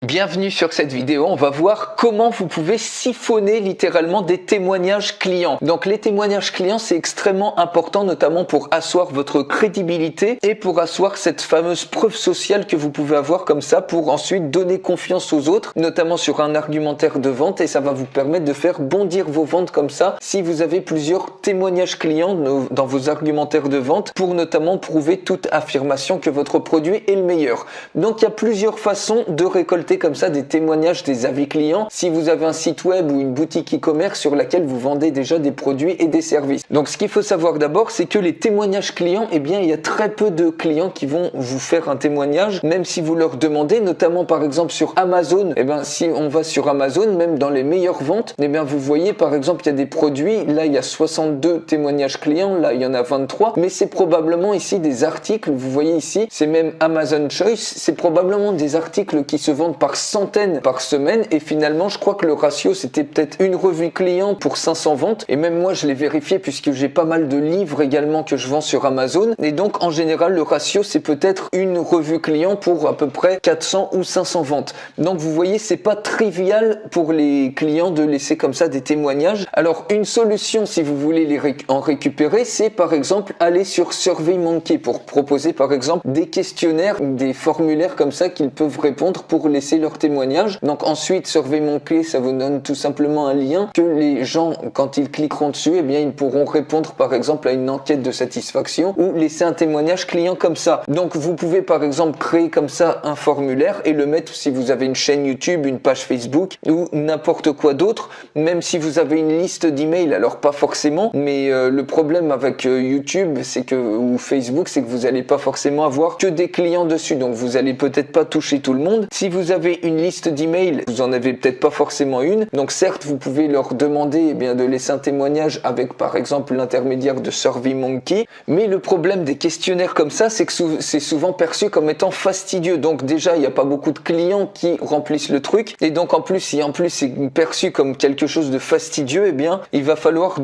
Bienvenue sur cette vidéo, on va voir comment vous pouvez siphonner littéralement des témoignages clients. Donc les témoignages clients, c'est extrêmement important, notamment pour asseoir votre crédibilité et pour asseoir cette fameuse preuve sociale que vous pouvez avoir comme ça pour ensuite donner confiance aux autres, notamment sur un argumentaire de vente, et ça va vous permettre de faire bondir vos ventes comme ça si vous avez plusieurs témoignages clients dans vos argumentaires de vente pour notamment prouver toute affirmation que votre produit est le meilleur. Donc il y a plusieurs façons de récolter comme ça des témoignages, des avis clients si vous avez un site web ou une boutique e-commerce sur laquelle vous vendez déjà des produits et des services. Donc ce qu'il faut savoir d'abord, c'est que les témoignages clients, eh bien il y a très peu de clients qui vont vous faire un témoignage, même si vous leur demandez, notamment par exemple sur Amazon. Eh bien si on va sur Amazon, même dans les meilleures ventes, eh bien vous voyez par exemple il y a des produits, là il y a 62 témoignages clients, là il y en a 23, mais c'est probablement ici des articles, vous voyez ici, c'est même Amazon Choice, c'est probablement des articles qui se vendent par centaines par semaine, et finalement je crois que le ratio c'était peut-être une revue client pour 500 ventes, et même moi je l'ai vérifié puisque j'ai pas mal de livres également que je vends sur Amazon, et donc en général le ratio c'est peut-être une revue client pour à peu près 400 ou 500 ventes. Donc vous voyez, c'est pas trivial pour les clients de laisser comme ça des témoignages. Alors une solution si vous voulez en récupérer, c'est par exemple aller sur SurveyMonkey pour proposer par exemple des questionnaires, des formulaires comme ça qu'ils peuvent répondre pour laisser leur témoignage. Donc ensuite SurveyMonkey, ça vous donne tout simplement un lien que les gens, quand ils cliqueront dessus, eh bien ils pourront répondre par exemple à une enquête de satisfaction ou laisser un témoignage client comme ça. Donc vous pouvez par exemple créer comme ça un formulaire et le mettre si vous avez une chaîne YouTube, une page Facebook ou n'importe quoi d'autre, même si vous avez une liste d'emails, alors pas forcément, mais le problème avec YouTube c'est que ou Facebook, c'est que vous n'allez pas forcément avoir que des clients dessus, donc vous allez peut-être pas toucher tout le monde. Si vous avez une liste d'emails, vous en avez peut-être pas forcément une, donc certes vous pouvez leur demander de laisser un témoignage avec par exemple l'intermédiaire de SurveyMonkey, mais le problème des questionnaires comme ça, c'est que c'est souvent perçu comme étant fastidieux. Donc déjà il n'y a pas beaucoup de clients qui remplissent le truc, et donc en plus si c'est perçu comme quelque chose de fastidieux, eh bien il va falloir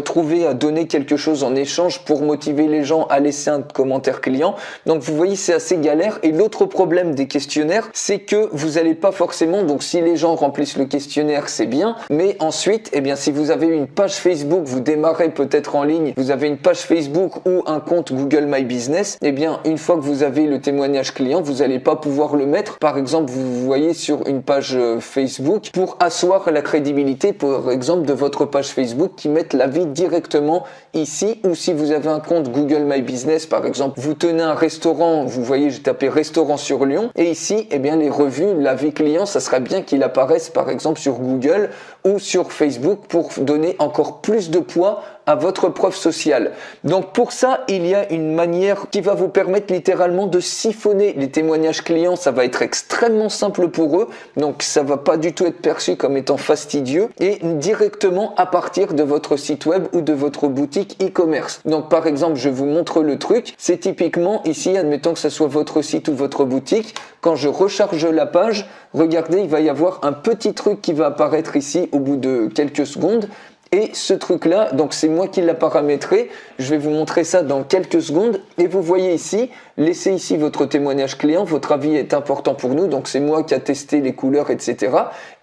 trouver à donner quelque chose en échange pour motiver les gens à laisser un commentaire client. Donc vous voyez, c'est assez galère. Et l'autre problème des questionnaires, c'est que vous n'allez pas forcément, donc si les gens remplissent le questionnaire, c'est bien, mais ensuite, eh bien si vous avez une page Facebook, vous démarrez peut-être en ligne, vous avez une page Facebook ou un compte Google My Business, eh bien une fois que vous avez le témoignage client, vous n'allez pas pouvoir le mettre, par exemple vous voyez sur une page Facebook, pour asseoir la crédibilité par exemple de votre page Facebook, qui mette l'avis directement ici, ou si vous avez un compte Google My Business, par exemple vous tenez un restaurant, vous voyez j'ai tapé restaurant sur Lyon, et ici eh bien les revues, l'avis client, ça serait bien qu'il apparaisse par exemple sur Google ou sur Facebook pour donner encore plus de poids à votre preuve sociale. Donc pour ça, il y a une manière qui va vous permettre littéralement de siphonner les témoignages clients. Ça va être extrêmement simple pour eux, donc ça va pas du tout être perçu comme étant fastidieux, et directement à partir de votre site web ou de votre boutique e-commerce. Donc par exemple, je vous montre le truc, c'est typiquement ici, admettons que ce soit votre site ou votre boutique, quand je recharge la page, regardez, il va y avoir un petit truc qui va apparaître ici au bout de quelques secondes. Et ce truc-là, donc c'est moi qui l'ai paramétré, je vais vous montrer ça dans quelques secondes. Et vous voyez ici, laissez ici votre témoignage client, votre avis est important pour nous, donc c'est moi qui a testé les couleurs, etc.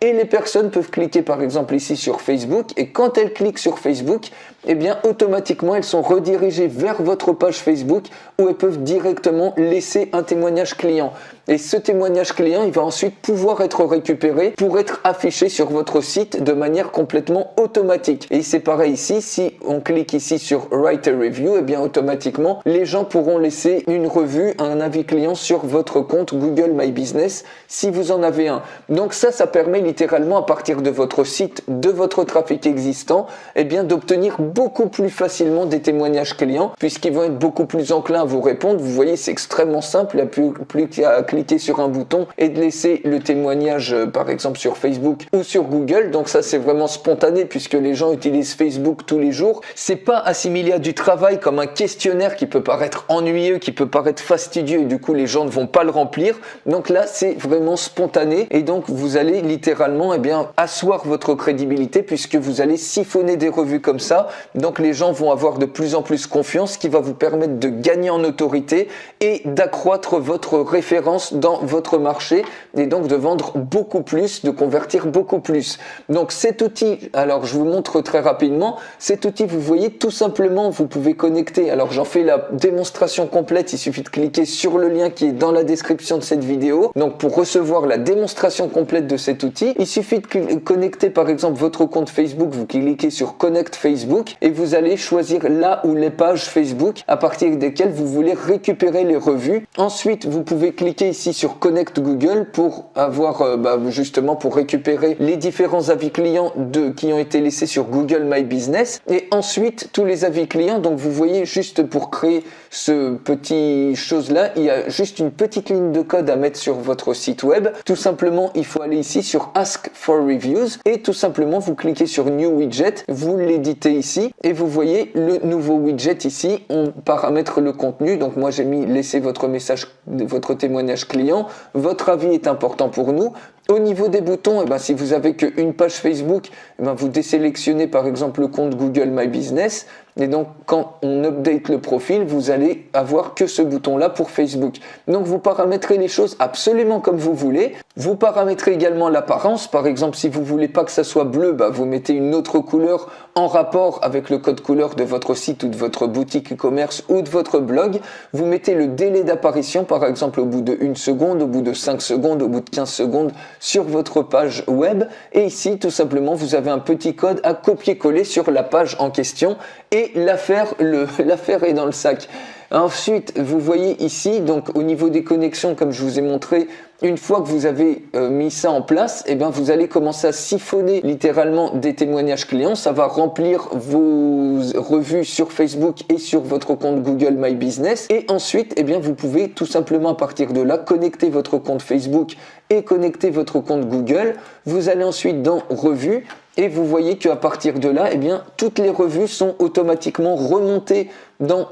Et les personnes peuvent cliquer par exemple ici sur Facebook, et quand elles cliquent sur Facebook, eh bien automatiquement elles sont redirigées vers votre page Facebook où elles peuvent directement laisser un témoignage client. Et ce témoignage client, il va ensuite pouvoir être récupéré pour être affiché sur votre site de manière complètement automatique. Et c'est pareil ici, si on clique ici sur Write a Review, eh bien automatiquement les gens pourront laisser une revue, un avis client sur votre compte Google My Business si vous en avez un. Donc ça permet littéralement à partir de votre site, de votre trafic existant, eh bien d'obtenir beaucoup plus facilement des témoignages clients puisqu'ils vont être beaucoup plus enclins à vous répondre. Vous voyez, c'est extrêmement simple, il n'y a plus qu'à cliquer sur un bouton et de laisser le témoignage par exemple sur Facebook ou sur Google. Donc ça c'est vraiment spontané puisque les gens utilisent Facebook tous les jours. C'est pas assimilé à du travail comme un questionnaire qui peut paraître ennuyeux, qui peut paraître paraître fastidieux et du coup les gens ne vont pas le remplir. Donc là c'est vraiment spontané et donc vous allez littéralement asseoir votre crédibilité puisque vous allez siphonner des revues comme ça. Donc les gens vont avoir de plus en plus confiance, ce qui va vous permettre de gagner en autorité et d'accroître votre référence dans votre marché et donc de vendre beaucoup plus, de convertir beaucoup plus. Donc cet outil, alors je vous montre très rapidement, cet outil vous voyez tout simplement vous pouvez connecter, alors j'en fais la démonstration complète, il suffit de cliquer sur le lien qui est dans la description de cette vidéo. Donc pour recevoir la démonstration complète de cet outil, il suffit de connecter par exemple votre compte Facebook, vous cliquez sur Connect Facebook et vous allez choisir là où les pages Facebook à partir desquelles vous voulez récupérer les revues. Ensuite vous pouvez cliquer ici sur Connect Google pour avoir justement pour récupérer les différents avis clients qui ont été laissés sur Google My Business et ensuite tous les avis clients. Donc vous voyez juste pour créer ce petit chose là, il y a juste une petite ligne de code à mettre sur votre site web. Tout simplement il faut aller ici sur Ask for Reviews et tout simplement vous cliquez sur New Widget, vous l'éditez ici et vous voyez le nouveau widget ici. On paramètre le contenu, donc moi j'ai mis laissez votre message, votre témoignage client, votre avis est important pour nous. Au niveau des boutons, si vous avez qu'une page Facebook, vous désélectionnez par exemple le compte Google My Business et donc quand on update le profil, vous allez avoir que ce bouton là pour Facebook. Donc vous paramétrez les choses absolument comme vous voulez. Vous paramétrez également l'apparence, par exemple si vous voulez pas que ça soit bleu, vous mettez une autre couleur en rapport avec le code couleur de votre site ou de votre boutique e-commerce ou de votre blog. Vous mettez le délai d'apparition par exemple au bout de 1 seconde, au bout de 5 secondes, au bout de 15 secondes sur votre page web et ici tout simplement vous avez un petit code à copier-coller sur la page en question et l'affaire est dans le sac. Ensuite, vous voyez ici, donc au niveau des connexions, comme je vous ai montré, une fois que vous avez mis ça en place, vous allez commencer à siphonner littéralement des témoignages clients. Ça va remplir vos revues sur Facebook et sur votre compte Google My Business. Et ensuite, vous pouvez tout simplement à partir de là connecter votre compte Facebook et connecter votre compte Google. Vous allez ensuite dans Revues. Et vous voyez qu'à partir de là, toutes les revues sont automatiquement remontées dans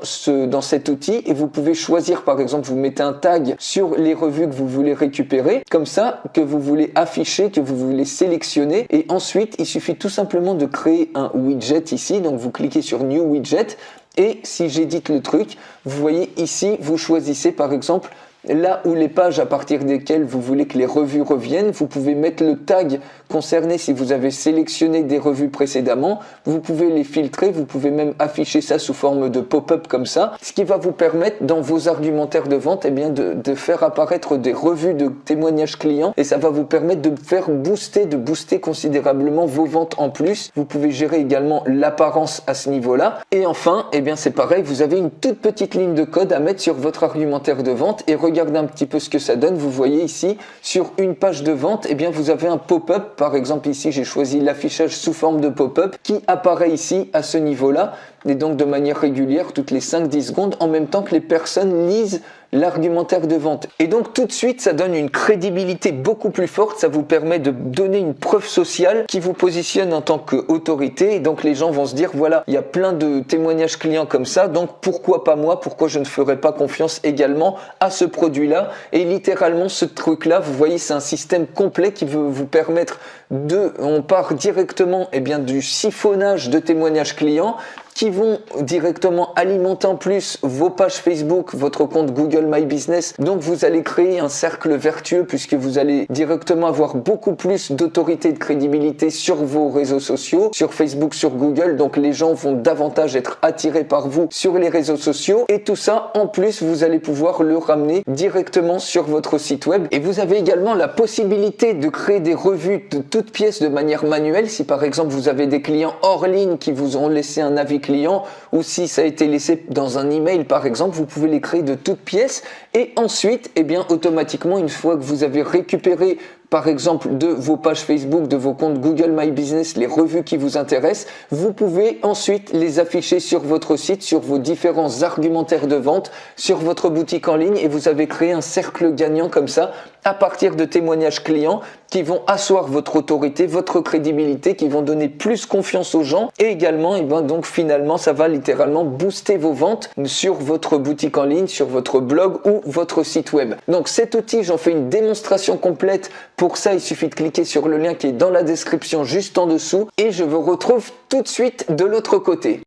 cet outil et vous pouvez choisir, par exemple, vous mettez un tag sur les revues que vous voulez récupérer, comme ça, que vous voulez afficher, que vous voulez sélectionner et ensuite, il suffit tout simplement de créer un widget ici, donc vous cliquez sur New Widget et si j'édite le truc, vous voyez ici, vous choisissez par exemple là où les pages à partir desquelles vous voulez que les revues reviennent, vous pouvez mettre le tag concerné si vous avez sélectionné des revues précédemment, vous pouvez les filtrer, vous pouvez même afficher ça sous forme de pop-up comme ça, ce qui va vous permettre dans vos argumentaires de vente de faire apparaître des revues de témoignages clients et ça va vous permettre de booster considérablement vos ventes en plus. Vous pouvez gérer également l'apparence à ce niveau-là et enfin, c'est pareil, vous avez une toute petite ligne de code à mettre sur votre argumentaire de vente et regardez un petit peu ce que ça donne. Vous voyez ici, sur une page de vente, vous avez un pop-up. Par exemple, ici, j'ai choisi l'affichage sous forme de pop-up qui apparaît ici à ce niveau-là et donc de manière régulière toutes les 5-10 secondes en même temps que les personnes lisent l'argumentaire de vente. Et donc tout de suite, ça donne une crédibilité beaucoup plus forte, ça vous permet de donner une preuve sociale qui vous positionne en tant qu'autorité et donc les gens vont se dire voilà, il y a plein de témoignages clients comme ça, donc pourquoi pas moi, pourquoi je ne ferais pas confiance également à ce produit-là et littéralement ce truc-là, vous voyez, c'est un système complet qui veut vous permettre on part directement du siphonnage de témoignages clients qui vont directement alimenter en plus vos pages Facebook, votre compte Google My Business. Donc vous allez créer un cercle vertueux puisque vous allez directement avoir beaucoup plus d'autorité et de crédibilité sur vos réseaux sociaux, sur Facebook, sur Google. Donc les gens vont davantage être attirés par vous sur les réseaux sociaux et tout ça en plus vous allez pouvoir le ramener directement sur votre site web. Et vous avez également la possibilité de créer des revues de toutes pièces de manière manuelle. Si par exemple vous avez des clients hors ligne qui vous ont laissé un avis client ou si ça a été laissé dans un email par exemple, vous pouvez les créer de toutes pièces et ensuite automatiquement une fois que vous avez récupéré par exemple de vos pages Facebook, de vos comptes Google My Business, les revues qui vous intéressent, vous pouvez ensuite les afficher sur votre site, sur vos différents argumentaires de vente, sur votre boutique en ligne, et vous avez créé un cercle gagnant comme ça à partir de témoignages clients qui vont asseoir votre autorité, votre crédibilité, qui vont donner plus confiance aux gens, et également, et ben donc finalement, ça va littéralement booster vos ventes sur votre boutique en ligne, sur votre blog ou votre site web. Donc cet outil, j'en fais une démonstration complète. Pour ça, il suffit de cliquer sur le lien qui est dans la description juste en dessous, et je vous retrouve tout de suite de l'autre côté.